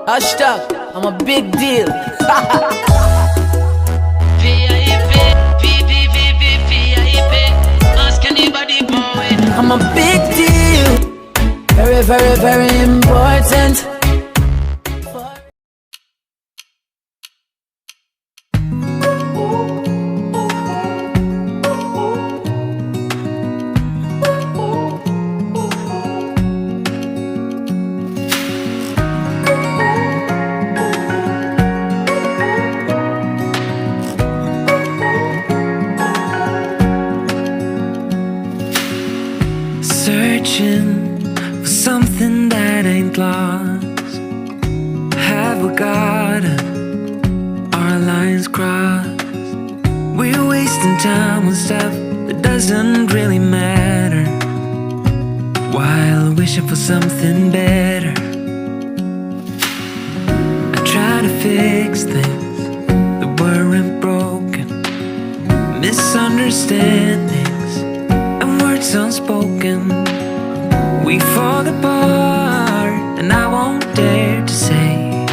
Hashtag, I'm a big deal. Ask anybody boy. I'm a big deal. Very, very, very important. Searching for something that ain't lost. Have we got it? Our lines crossed. We're wasting time on stuff that doesn't really matter, while wishing for something better. I try to fix things that weren't broken, misunderstandings and words unspoken. We fall apart, and I won't dare to say,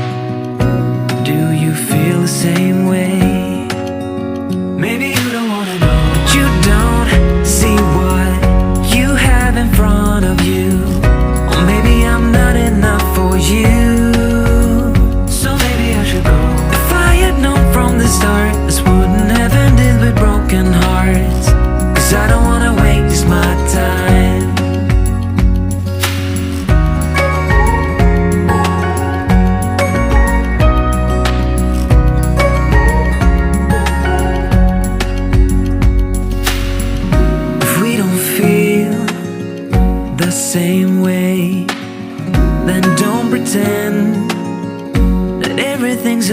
do you feel the same way? Maybe you don't wanna know, but you don't see what you have in front of you. Or maybe I'm not enough for you, so maybe I should go. If I had known from the start, this wouldn't have ended with broken hearts. 'Cause I don't wanna waste my time. If we don't feel the same way, then don't pretend that everything's